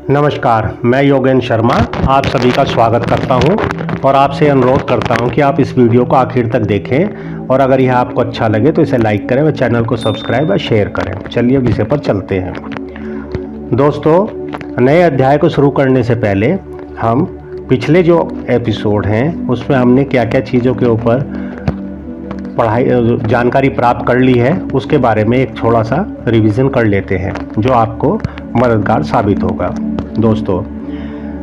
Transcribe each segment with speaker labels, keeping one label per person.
Speaker 1: नमस्कार, मैं योगेंद्र शर्मा आप सभी का स्वागत करता हूं और आपसे अनुरोध करता हूं कि आप इस वीडियो को आखिर तक देखें और अगर यह आपको अच्छा लगे तो इसे लाइक करें व चैनल को सब्सक्राइब और शेयर करें। चलिए विषय पर चलते हैं। दोस्तों, नए अध्याय को शुरू करने से पहले हम पिछले जो एपिसोड हैं उसमें हमने क्या क्या चीज़ों के ऊपर जानकारी प्राप्त कर ली है उसके बारे में एक थोड़ा सा रिवीजन कर लेते हैं जो आपको मददगार साबित होगा। दोस्तों,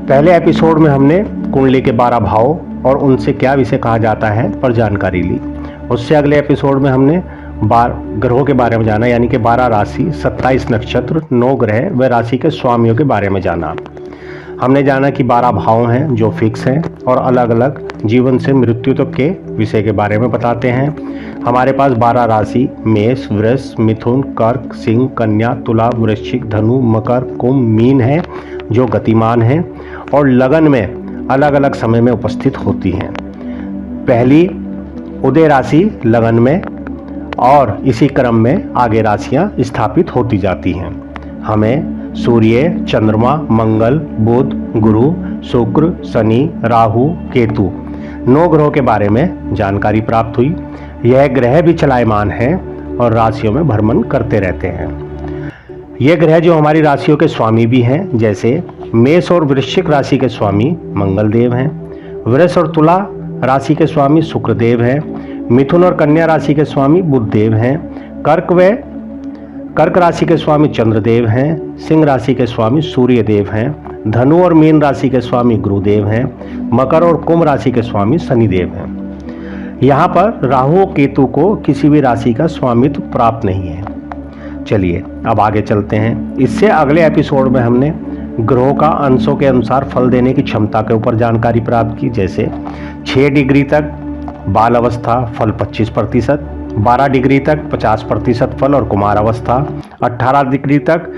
Speaker 1: पहले एपिसोड में हमने कुंडली के 12 भाव और उनसे क्या विषय कहा जाता है पर जानकारी ली। उससे अगले एपिसोड में हमने ग्रहों के बारे में जाना, यानी कि 12 राशि, 27 नक्षत्र, 9 ग्रह व राशि के स्वामियों के बारे में जाना। हमने जाना कि 12 भाव हैं जो फिक्स हैं और अलग अलग जीवन से मृत्यु तक के विषय के बारे में बताते हैं। हमारे पास 12 राशि मेष, वृष, मिथुन, कर्क, सिंह, कन्या, तुला, वृश्चिक, धनु, मकर, कुंभ, मीन है जो गतिमान है और लगन में अलग अलग समय में उपस्थित होती हैं। पहली उदय राशि लगन में और इसी क्रम में आगे राशियां स्थापित होती जाती हैं। हमें सूर्य, चंद्रमा, मंगल, बुध, गुरु, शुक्र, शनि, राहु, केतु 9 ग्रहों के बारे में जानकारी प्राप्त हुई। यह ग्रह भी चलायमान हैं और राशियों में भ्रमण करते रहते हैं। ये ग्रह जो हमारी राशियों के स्वामी भी हैं, जैसे मेष और वृश्चिक राशि के स्वामी मंगल देव हैं, वृष और तुला राशि के स्वामी शुक्र देव हैं, मिथुन और कन्या राशि के स्वामी बुध देव हैं, कर्क राशि के स्वामी चंद्रदेव हैं, सिंह राशि के स्वामी सूर्य देव हैं, धनु और मीन राशि के स्वामी गुरुदेव हैं, मकर और कुंभ राशि के स्वामी शनिदेव हैं। यहाँ पर राहु और केतु को किसी भी राशि का स्वामित्व प्राप्त नहीं है। चलिए अब आगे चलते हैं। इससे अगले एपिसोड में हमने ग्रहों का अंशों के अनुसार फल देने की क्षमता के ऊपर जानकारी प्राप्त की, जैसे 6 डिग्री तक बाल अवस्था फल 25%, 12 डिग्री तक 50% फल और कुमार अवस्था, 18 डिग्री तक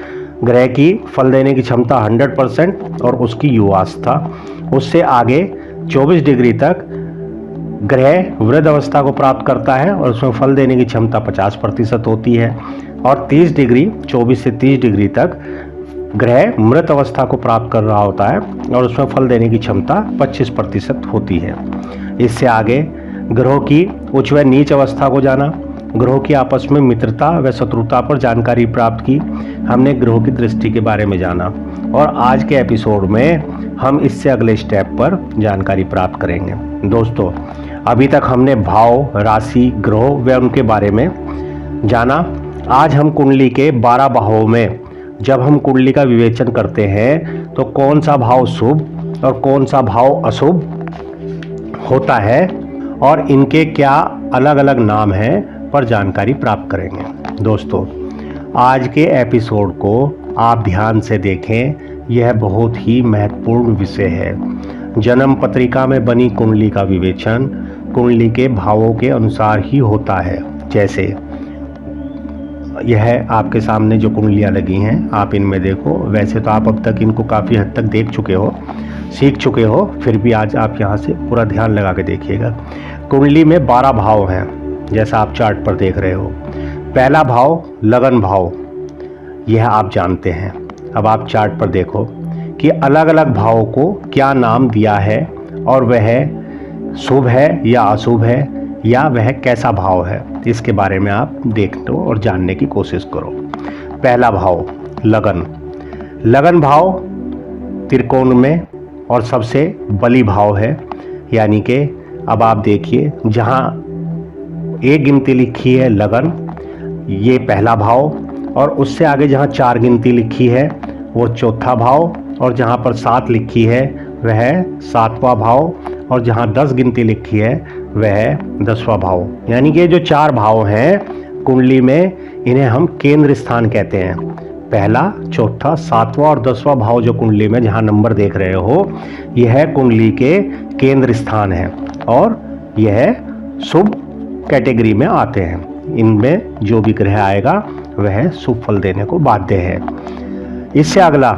Speaker 1: ग्रह की फल देने की क्षमता 100% और उसकी युवावस्था, उससे आगे 24 डिग्री तक ग्रह वृद्ध अवस्था को प्राप्त करता है और उसमें फल देने की क्षमता 50% होती है और 24 से 30 डिग्री तक ग्रह मृत अवस्था को प्राप्त कर रहा होता है और उसमें फल देने की क्षमता 25% होती है। इससे आगे ग्रहों की उच्च व नीच अवस्था को जाना, ग्रहों की आपस में मित्रता व शत्रुता पर जानकारी प्राप्त की, हमने ग्रहों की दृष्टि के बारे में जाना और आज के एपिसोड में हम इससे अगले स्टेप पर जानकारी प्राप्त करेंगे। दोस्तों, अभी तक हमने भाव, राशि, ग्रहों व उनके बारे में जाना। आज हम कुंडली के 12 भावों में जब हम कुंडली का विवेचन करते हैं तो कौन सा भाव शुभ और कौन सा भाव अशुभ होता है और इनके क्या अलग अलग नाम हैं पर जानकारी प्राप्त करेंगे। दोस्तों, आज के एपिसोड को आप ध्यान से देखें, यह बहुत ही महत्वपूर्ण विषय है। जन्म पत्रिका में बनी कुंडली का विवेचन कुंडली के भावों के अनुसार ही होता है। जैसे यह आपके सामने जो कुंडलियाँ लगी हैं, आप इनमें देखो। वैसे तो आप अब तक इनको काफ़ी हद तक देख चुके हो, सीख चुके हो, फिर भी आज आप यहाँ से पूरा ध्यान लगा के देखिएगा। कुंडली में 12 भाव हैं, जैसा आप चार्ट पर देख रहे हो। पहला भाव लगन भाव, यह आप जानते हैं। अब आप चार्ट पर देखो कि अलग अलग भावों को क्या नाम दिया है और वह शुभ है या अशुभ है या वह कैसा भाव है, इसके बारे में आप देख लो और जानने की कोशिश करो। पहला भाव लगन। लगन भाव त्रिकोण में और सबसे बली भाव है, यानी कि अब आप देखिए जहाँ एक गिनती लिखी है लगन, ये पहला भाव, और उससे आगे जहाँ 4 गिनती लिखी है वो चौथा भाव, और जहाँ पर 7 लिखी है वह 7वां भाव, और जहाँ 10 गिनती लिखी है वह 10वां भाव। यानी कि जो 4 भाव हैं कुंडली में, इन्हें हम केंद्र स्थान कहते हैं। पहला, चौथा, 7वां और 10वां भाव जो कुंडली में जहाँ नंबर देख रहे हो, यह कुंडली के केंद्र स्थान है और यह शुभ कैटेगरी में आते हैं। इनमें जो भी ग्रह आएगा वह शुभ फल देने को बाध्य है। इससे अगला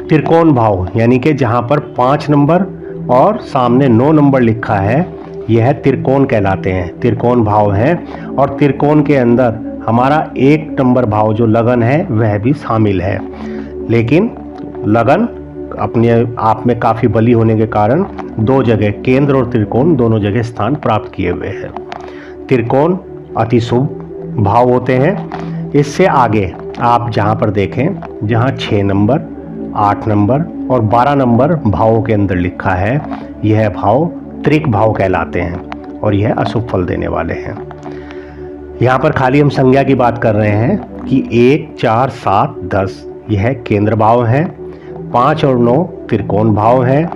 Speaker 1: त्रिकोण भाव, यानी कि जहाँ पर 5 नंबर और सामने 9 नंबर लिखा है, यह त्रिकोण कहलाते हैं, त्रिकोण भाव हैं। और त्रिकोण के अंदर हमारा 1 नंबर भाव जो लगन है वह भी शामिल है, लेकिन लगन अपने आप में काफ़ी बली होने के कारण 2 जगह, केंद्र और त्रिकोण दोनों जगह स्थान प्राप्त किए हुए हैं। त्रिकोण अति शुभ भाव होते हैं। इससे आगे आप जहाँ पर देखें, जहाँ 6 नंबर, 8 नंबर और 12 नंबर भावों के अंदर लिखा है, यह भाव त्रिक भाव कहलाते हैं और यह अशुभ फल देने वाले हैं। यहाँ पर खाली हम संज्ञा की बात कर रहे हैं कि 1, 4, 7, 10 यह केंद्र भाव हैं, 5 और 9 त्रिकोण भाव हैं,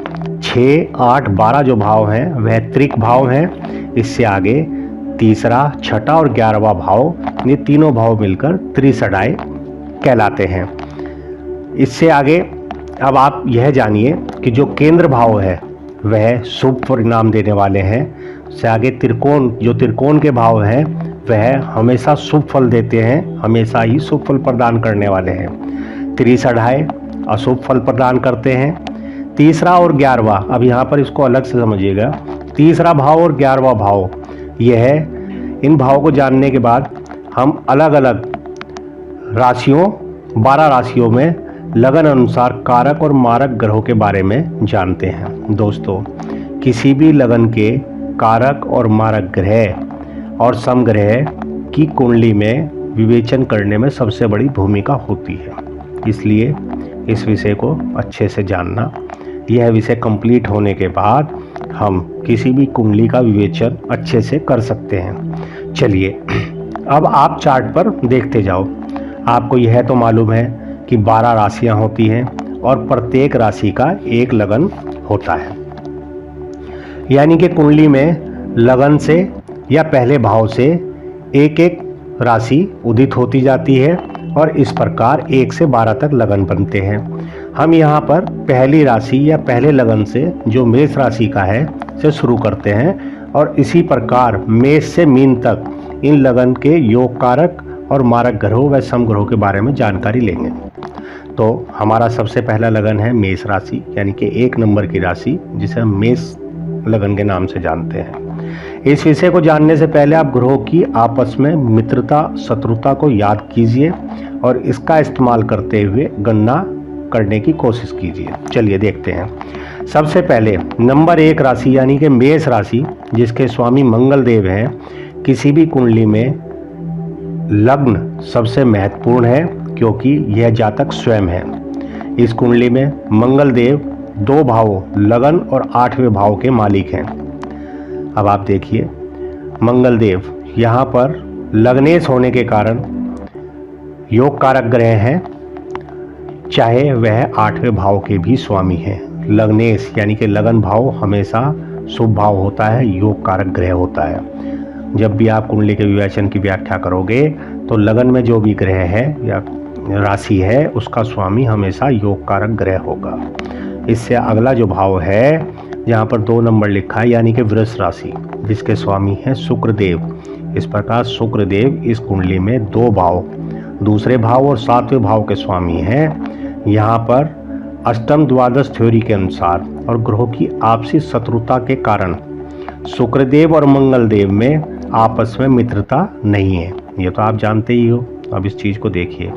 Speaker 1: 6, 8, 12 जो भाव हैं वह त्रिक भाव हैं। इससे आगे तीसरा, छठा और 11वां भाव, ये तीनों भाव मिलकर त्रिषडाय कहलाते हैं। इससे आगे अब आप यह जानिए कि जो केंद्र भाव है वह शुभ परिणाम देने वाले हैं। इससे आगे त्रिकोण, जो त्रिकोण के भाव हैं वह हमेशा शुभ फल देते हैं, हमेशा ही शुभ फल प्रदान करने वाले हैं। त्रिषडाय अशुभ फल प्रदान करते हैं। तीसरा और 11वां, अब यहाँ पर इसको अलग से समझिएगा, तीसरा भाव और 11वां भाव, यह इन भावों को जानने के बाद हम अलग अलग राशियों, 12 राशियों में लगन अनुसार कारक और मारक ग्रहों के बारे में जानते हैं। दोस्तों, किसी भी लगन के कारक और मारक ग्रह और समग्रह की कुंडली में विवेचन करने में सबसे बड़ी भूमिका होती है, इसलिए इस विषय को अच्छे से जानना। यह विषय कंप्लीट होने के बाद हम किसी भी कुंडली का विवेचन अच्छे से कर सकते हैं। चलिए अब आप चार्ट पर देखते जाओ। आपको यह तो मालूम है कि 12 राशियां होती हैं और प्रत्येक राशि का एक लगन होता है, यानी कि कुंडली में लगन से या पहले भाव से एक एक राशि उदित होती जाती है और इस प्रकार 1 से 12 तक लगन बनते हैं। हम यहाँ पर पहली राशि या पहले लगन से जो मेष राशि का है से शुरू करते हैं और इसी प्रकार मेष से मीन तक इन लगन के योग कारक और मारक ग्रहों व समग्रहों के बारे में जानकारी लेंगे। तो हमारा सबसे पहला लगन है मेष राशि, यानी कि 1 नंबर की राशि जिसे हम मेष लगन के नाम से जानते हैं। इस विषय को जानने से पहले आप ग्रहों की आपस में मित्रता शत्रुता को याद कीजिए और इसका इस्तेमाल करते हुए गणना करने की कोशिश कीजिए। चलिए देखते हैं। सबसे पहले नंबर 1 राशि यानी कि मेष राशि, जिसके स्वामी मंगल देव हैं, किसी भी कुंडली में लग्न सबसे महत्वपूर्ण है क्योंकि यह जातक स्वयं है। इस कुंडली में मंगल देव 2 भावों लगन और 8वें भाव के मालिक हैं। अब आप देखिए, मंगल देव यहाँ पर लग्नेश होने के कारण योग कारक ग्रह हैं, चाहे वह 8वें भाव के भी स्वामी हैं। लग्नेश यानी कि लगन भाव हमेशा शुभ भाव होता है, योग कारक ग्रह होता है। जब भी आप कुंडली के विवेचन की व्याख्या करोगे तो लगन में जो भी ग्रह है या राशि है उसका स्वामी हमेशा योग कारक ग्रह होगा। इससे अगला जो भाव है, यहाँ पर 2 नंबर लिखा है, यानी कि वृष राशि, जिसके स्वामी हैं शुक्रदेव। इस प्रकार शुक्रदेव इस कुंडली में 2 भाव, दूसरे भाव और 7वें भाव के स्वामी हैं। यहाँ पर अष्टम द्वादश थ्योरी के अनुसार और ग्रहों की आपसी शत्रुता के कारण शुक्रदेव और मंगलदेव में आपस में मित्रता नहीं है, ये तो आप जानते ही हो। अब इस चीज़ को देखिए,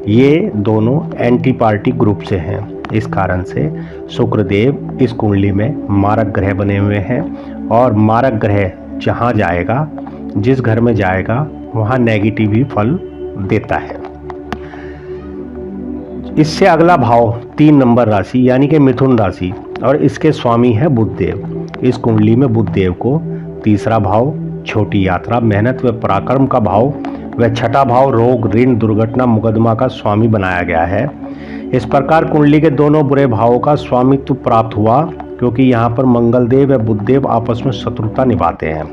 Speaker 1: ये दोनों एंटी पार्टी ग्रुप से हैं, इस कारण से शुक्रदेव इस कुंडली में मारक ग्रह बने हुए हैं और मारक ग्रह जहाँ जाएगा, जिस घर में जाएगा वहाँ नेगेटिव ही फल देता है। इससे अगला भाव 3 नंबर राशि यानी कि मिथुन राशि और इसके स्वामी है बुधदेव। इस कुंडली में बुधदेव को तीसरा भाव छोटी यात्रा, मेहनत व पराक्रम का भाव व छठा भाव रोग, ऋण, दुर्घटना, मुकदमा का स्वामी बनाया गया है। इस प्रकार कुंडली के दोनों बुरे भावों का स्वामित्व प्राप्त हुआ क्योंकि यहाँ पर मंगलदेव व बुधदेव आपस में शत्रुता निभाते हैं।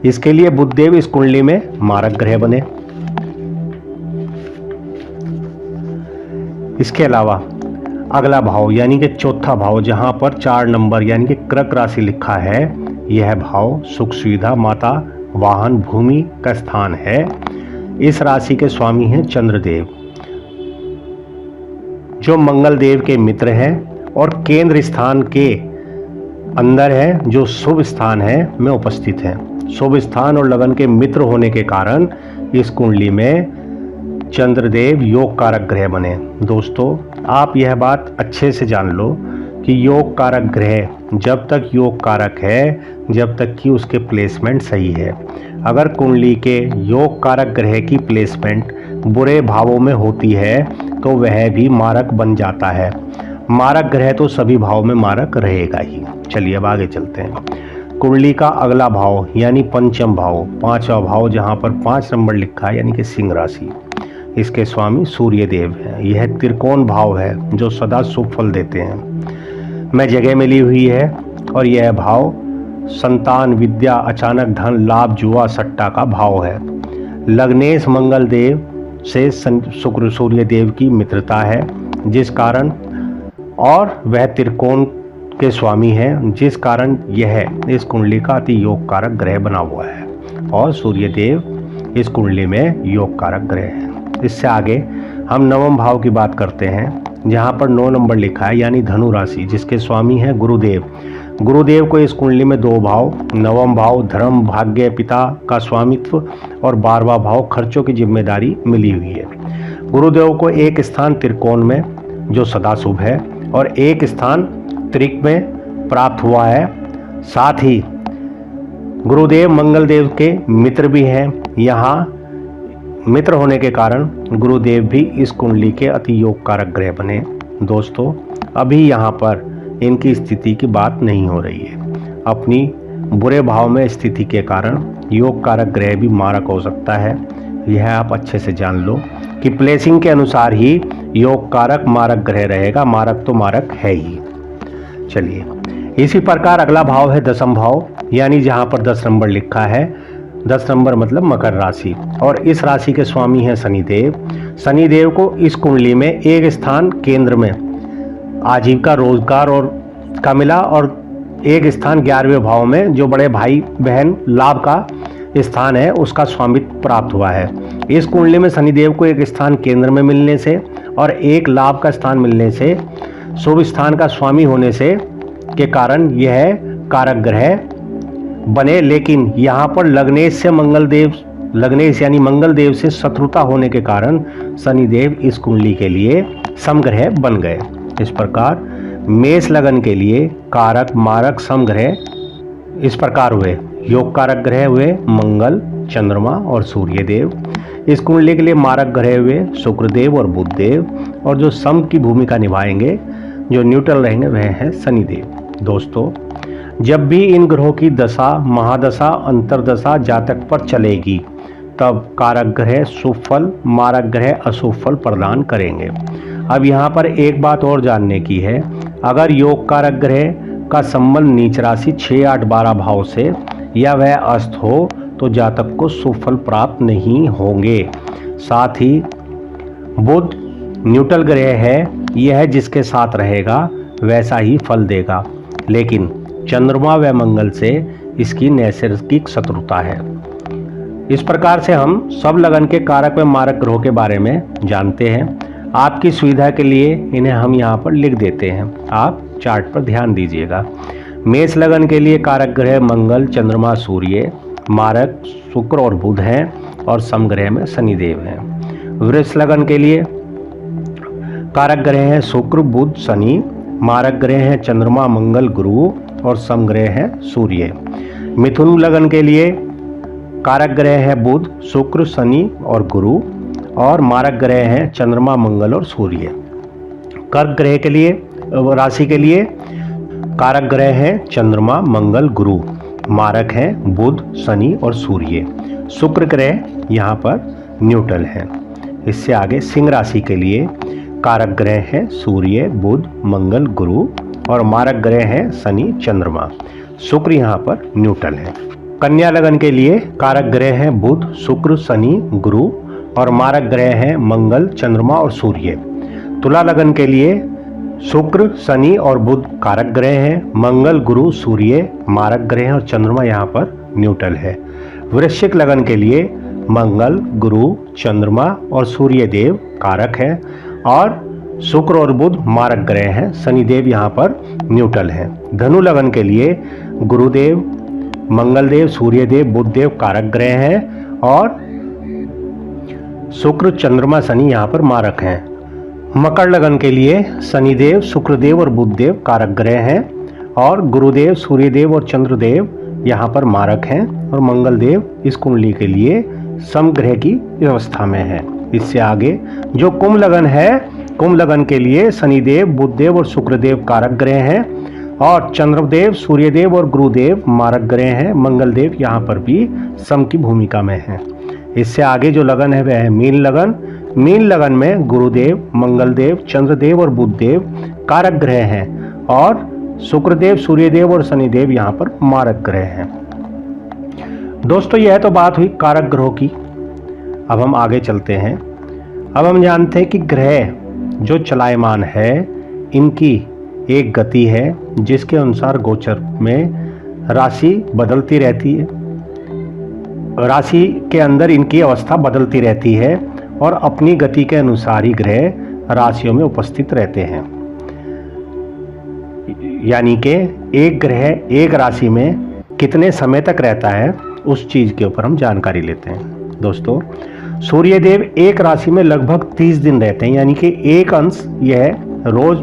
Speaker 1: इसके लिए बुधदेव इस कुंडली में मारक ग्रह बने। इसके अलावा अगला भाव यानी कि चौथा भाव, जहां पर 4 नंबर यानी कि कर्क राशि लिखा है, यह भाव सुख सुविधा, माता, वाहन, भूमि का स्थान है। इस राशि के स्वामी हैं चंद्रदेव, जो मंगल देव के मित्र हैं और केंद्र स्थान के अंदर है, जो शुभ स्थान है में उपस्थित है। शुभ स्थान और लगन के मित्र होने के कारण इस कुंडली में चंद्रदेव योग कारक ग्रह बने। दोस्तों, आप यह बात अच्छे से जान लो कि योग कारक ग्रह जब तक योग कारक है, जब तक कि उसके प्लेसमेंट सही है। अगर कुंडली के योग कारक ग्रह की प्लेसमेंट बुरे भावों में होती है तो वह भी मारक बन जाता है। मारक ग्रह तो सभी भाव में मारक रहेगा ही। चलिए अब आगे चलते हैं। कुंडली का अगला भाव यानी पंचम भाव, पांचवा भाव, जहां पर 5 नंबर लिखा है यानी कि सिंह राशि, इसके स्वामी सूर्य देव है। यह त्रिकोण भाव है जो सदा शुभ फल देते हैं। मैं जगह मिली हुई है और यह भाव संतान, विद्या, अचानक धन, लाभ, जुआ, सट्टा का भाव है। लग्नेश मंगल देव से शुक्र सूर्य देव की मित्रता है, जिस कारण, और वह त्रिकोण के स्वामी है, जिस कारण यह इस कुंडली का अति योग कारक ग्रह बना हुआ है। और सूर्य देव इस कुंडली में योग कारक ग्रह है। इससे आगे हम नवम भाव की बात करते हैं, जहां पर 9 नंबर लिखा है यानी धनु राशि, जिसके स्वामी है गुरुदेव। गुरुदेव को इस कुंडली में 2 भाव, नवम भाव धर्म, भाग्य, पिता का स्वामित्व और 12वां भाव खर्चों की जिम्मेदारी मिली हुई है। गुरुदेव को एक स्थान त्रिकोण में जो सदा शुभ है और एक स्थान त्रिक में प्राप्त हुआ है। साथ ही गुरुदेव मंगल देव के मित्र भी हैं। यहाँ मित्र होने के कारण गुरुदेव भी इस कुंडली के अति योग कारक ग्रह बने। दोस्तों, अभी यहाँ पर इनकी स्थिति की बात नहीं हो रही है। अपनी बुरे भाव में स्थिति के कारण योग कारक ग्रह भी मारक हो सकता है। यह आप अच्छे से जान लो कि प्लेसिंग के अनुसार ही योग कारक मारक ग्रह रहेगा। मारक तो मारक है ही। चलिए, इसी प्रकार अगला भाव है 10वां भाव, यानी जहाँ पर 10 नंबर लिखा है। 10 नंबर मतलब मकर राशि, और इस राशि के स्वामी हैं शनिदेव। शनिदेव को इस कुंडली में एक स्थान केंद्र में आजीविका, रोजगार और का मिला, और एक स्थान 11वें भाव में जो बड़े भाई बहन लाभ का स्थान है उसका स्वामित्व प्राप्त हुआ है। इस कुंडली में शनिदेव को एक स्थान केंद्र में मिलने से और एक लाभ का स्थान मिलने से, शुभ स्थान का स्वामी होने से के कारण यह कारक ग्रह बने। लेकिन यहाँ पर लग्नेश यानी मंगल देव से शत्रुता होने के कारण शनिदेव इस कुंडली के लिए समग्रह बन गए। इस प्रकार मेष लगन के लिए कारक मारक समग्रह इस प्रकार हुए। योग कारक ग्रह हुए मंगल, चंद्रमा और सूर्य देव। इस कुंडली के लिए मारक ग्रह हुए शुक्रदेव और बुधदेव, और जो सम की भूमिका निभाएंगे, जो न्यूट्रल रहेंगे, वह है शनिदेव। दोस्तों, जब भी इन ग्रहों की दशा, महादशा, अंतरदशा जातक पर चलेगी तब कारक ग्रह शुभ फल, मारक ग्रह अशुभ फल प्रदान करेंगे। अब यहाँ पर एक बात और जानने की है, अगर योग कारक ग्रह का संबंध नीच राशि 6, 8, 12 भाव से या वह अस्त हो तो जातक को शुभ फल प्राप्त नहीं होंगे। साथ ही बुध न्यूट्रल ग्रह है, यह जिसके साथ रहेगा वैसा ही फल देगा, लेकिन चंद्रमा व मंगल से इसकी नैसर्गिक शत्रुता है। इस प्रकार से हम सब लगन के कारक व मारक ग्रहों के बारे में जानते हैं। आपकी सुविधा के लिए इन्हें हम यहाँ पर लिख देते हैं, आप चार्ट पर ध्यान दीजिएगा। मेष लगन के लिए कारक ग्रह मंगल, चंद्रमा, सूर्य, मारक शुक्र और बुध हैं, और समग्रह में शनिदेव हैं। वृष लगन के लिए कारक ग्रह हैं शुक्र, बुध, शनि, मारक ग्रह हैं चंद्रमा, मंगल, गुरु, और समग्रह है सूर्य। मिथुन लगन के लिए कारक ग्रह है बुध, शुक्र, शनि और गुरु, और मारक ग्रह हैं चंद्रमा, मंगल और सूर्य। कर्क ग्रह के लिए राशि के लिए कारक ग्रह हैं चंद्रमा, मंगल, गुरु, मारक हैं बुध, शनि और सूर्य। शुक्र ग्रह यहाँ पर न्यूट्रल है। इससे आगे सिंह राशि के लिए कारक ग्रह हैं सूर्य, बुध, मंगल, गुरु, और मारक ग्रह हैं शनि, चंद्रमा। शुक्र यहाँ पर न्यूट्रल है। कन्या लगन के लिए कारक ग्रह हैं बुध, शुक्र, शनि, गुरु, और मारक ग्रह हैं मंगल, चंद्रमा और सूर्य। तुला लगन के लिए शुक्र, शनि और बुध कारक ग्रह हैं, मंगल, गुरु, सूर्य मारक ग्रह और चंद्रमा यहाँ पर न्यूट्रल है। वृश्चिक लगन के लिए मंगल, गुरु, चंद्रमा और सूर्य देव कारक हैं, और शुक्र और बुध मारक ग्रह हैं, शनिदेव यहाँ पर न्यूट्रल हैं। धनु लगन के लिए गुरुदेव, मंगलदेव, सूर्यदेव, बुधदेव कारक ग्रह हैं और शुक्र, चंद्रमा, शनि यहाँ पर मारक हैं। मकर लगन के लिए शनिदेव, शुक्रदेव और बुधदेव कारक ग्रह हैं और गुरुदेव, सूर्यदेव और चंद्रदेव यहाँ पर मारक हैं और मंगलदेव इस कुंडली के लिए समग्रह की व्यवस्था में है। इससे आगे जो कुंभ लगन है, कुंभ लगन के लिए शनिदेव, बुधदेव और शुक्रदेव कारक ग्रह हैं और चंद्रदेव, सूर्यदेव और गुरुदेव मारक ग्रह हैं। मंगलदेव यहाँ पर भी सम की भूमिका में है। इससे आगे जो लगन है वह है मीन लगन। मीन लगन में गुरुदेव, मंगलदेव, चंद्रदेव और बुधदेव कारक ग्रह हैं और शुक्रदेव, सूर्यदेव और शनिदेव यहाँ पर मारक ग्रह हैं। दोस्तों, यह तो बात हुई कारक ग्रहों की। अब हम आगे चलते हैं। अब हम जानते हैं कि ग्रह जो चलायमान है इनकी एक गति है जिसके अनुसार गोचर में राशि बदलती रहती है। राशि के अंदर इनकी अवस्था बदलती रहती है और अपनी गति के अनुसार ही ग्रह राशियों में उपस्थित रहते हैं। यानी कि एक ग्रह एक राशि में कितने समय तक रहता है उस चीज के ऊपर हम जानकारी लेते हैं। दोस्तों, सूर्यदेव एक राशि में लगभग 30 दिन रहते हैं, यानी कि एक अंश यह रोज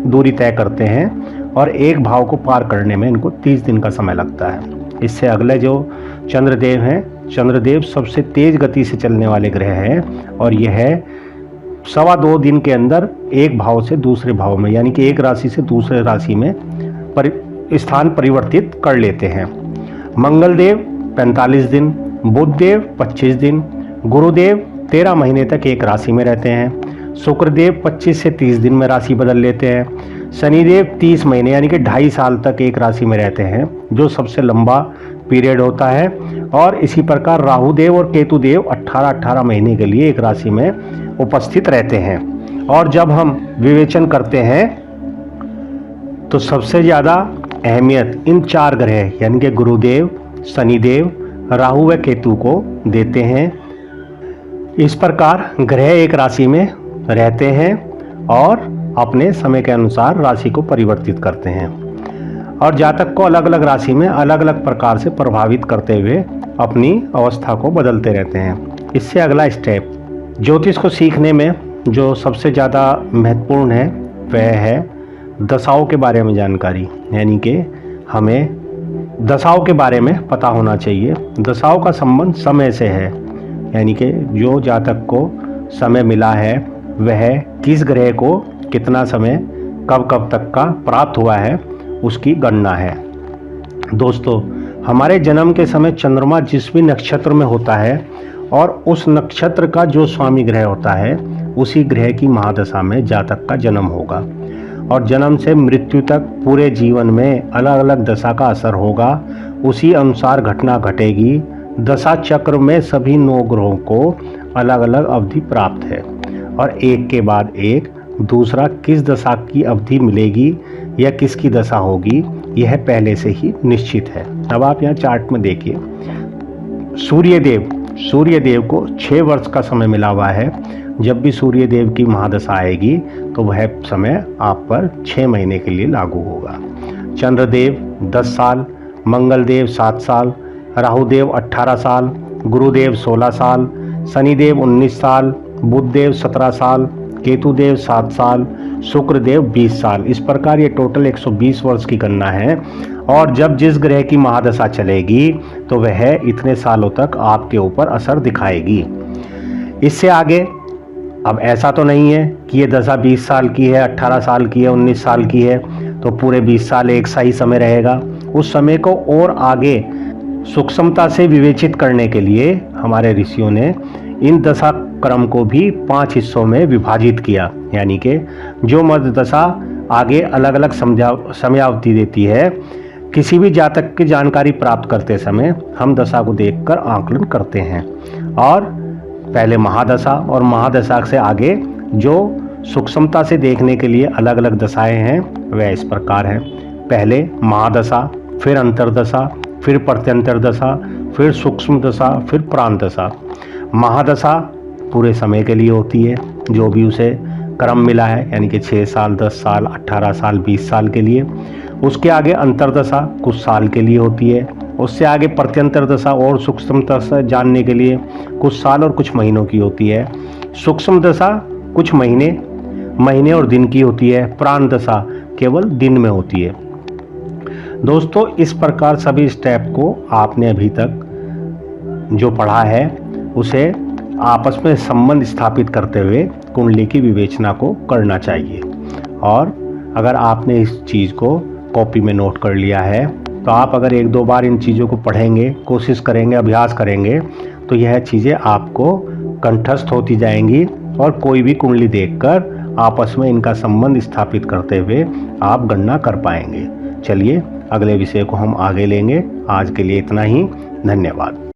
Speaker 1: दूरी तय करते हैं और एक भाव को पार करने में इनको 30 दिन का समय लगता है। इससे अगले जो चंद्रदेव हैं, चंद्रदेव सबसे तेज गति से चलने वाले ग्रह हैं और यह 2.25 दिन के अंदर एक भाव से दूसरे भाव में, यानी कि एक राशि से दूसरे राशि में स्थान परिवर्तित कर लेते हैं। मंगलदेव 45 दिन, बुधदेव 25 दिन, गुरुदेव 13 महीने तक एक राशि में रहते हैं, शुक्रदेव 25 से 30 दिन में राशि बदल लेते हैं, शनिदेव 30 महीने यानी कि 2.5 साल तक एक राशि में रहते हैं, जो सबसे लंबा पीरियड होता है। और इसी प्रकार राहुदेव और केतुदेव 18-18 महीने के लिए एक राशि में उपस्थित रहते हैं। और जब हम विवेचन करते हैं तो सबसे ज़्यादा अहमियत इन 4 ग्रह यानी कि गुरुदेव, शनिदेव, राहु व केतु को देते हैं। इस प्रकार ग्रह एक राशि में रहते हैं और अपने समय के अनुसार राशि को परिवर्तित करते हैं और जातक को अलग अलग राशि में अलग अलग प्रकार से प्रभावित करते हुए अपनी अवस्था को बदलते रहते हैं। इससे अगला स्टेप ज्योतिष को सीखने में जो सबसे ज़्यादा महत्वपूर्ण है वह है दशाओं के बारे में जानकारी, यानी कि हमें दशाओं के बारे में पता होना चाहिए। दशाओं का संबंध समय से है, यानी कि जो जातक को समय मिला है वह किस ग्रह को कितना समय कब कब तक का प्राप्त हुआ है उसकी गणना है। दोस्तों, हमारे जन्म के समय चंद्रमा जिस भी नक्षत्र में होता है और उस नक्षत्र का जो स्वामी ग्रह होता है उसी ग्रह की महादशा में जातक का जन्म होगा और जन्म से मृत्यु तक पूरे जीवन में अलग अलग दशा का असर होगा। उसी अनुसार घटना घटेगी। दशा चक्र में सभी 9 ग्रहों को अलग अलग अवधि प्राप्त है और एक के बाद एक दूसरा किस दशा की अवधि मिलेगी या किसकी दशा होगी यह पहले से ही निश्चित है। अब आप यहाँ चार्ट में देखिए, सूर्यदेव को 6 वर्ष का समय मिला हुआ है। जब भी सूर्यदेव की महादशा आएगी तो वह समय आप पर 6 महीने के लिए लागू होगा। चंद्रदेव 10 साल, मंगलदेव 7 साल, राहुदेव 18 साल, गुरुदेव 16 साल, शनिदेव 19 साल, बुधदेव 17 साल, केतुदेव 7 साल, शुक्रदेव 20 साल। इस प्रकार ये टोटल 120 वर्ष की गणना है और जब जिस ग्रह की महादशा चलेगी तो वह इतने सालों तक आपके ऊपर असर दिखाएगी। इससे आगे अब ऐसा तो नहीं है कि ये दशा 20 साल की है, 18 साल की है, 19 साल की है तो पूरे 20 साल एक सा ही समय रहेगा। उस समय को और आगे सूक्ष्मता से विवेचित करने के लिए हमारे ऋषियों ने इन दशा क्रम को भी 5 हिस्सों में विभाजित किया, यानी कि जो मध्य दशा आगे अलग अलग समयावधि देती है। किसी भी जातक की जानकारी प्राप्त करते समय हम दशा को देखकर आकलन करते हैं और पहले महादशा और महादशा से आगे जो सूक्ष्मता से देखने के लिए अलग अलग दशाएं हैं वह इस प्रकार हैं। पहले महादशा, फिर अंतरदशा, फिर प्रत्यंतर दशा, फिर सूक्ष्म दशा, फिर प्रांत दशा। महादशा पूरे समय के लिए होती है, जो भी उसे क्रम मिला है, यानी कि 6 साल, 10 साल, 18 साल, 20 साल के लिए। उसके आगे अंतर्दशा कुछ साल के लिए होती है। उससे आगे प्रत्यंतर दशा और सूक्ष्म दशा जानने के लिए कुछ साल और कुछ महीनों की होती है। सूक्ष्म दशा कुछ महीने और दिन की होती है। प्राण दशा केवल दिन में होती है। दोस्तों, इस प्रकार सभी स्टेप को आपने अभी तक जो पढ़ा है उसे आपस में संबंध स्थापित करते हुए कुंडली की विवेचना को करना चाहिए। और अगर आपने इस चीज़ को कॉपी में नोट कर लिया है तो आप अगर 1-2 बार इन चीज़ों को पढ़ेंगे, कोशिश करेंगे, अभ्यास करेंगे तो यह चीज़ें आपको कंठस्थ होती जाएंगी और कोई भी कुंडली देखकर आपस में इनका संबंध स्थापित करते हुए आप गणना कर पाएंगे। चलिए अगले विषय को हम आगे लेंगे। आज के लिए इतना ही। धन्यवाद।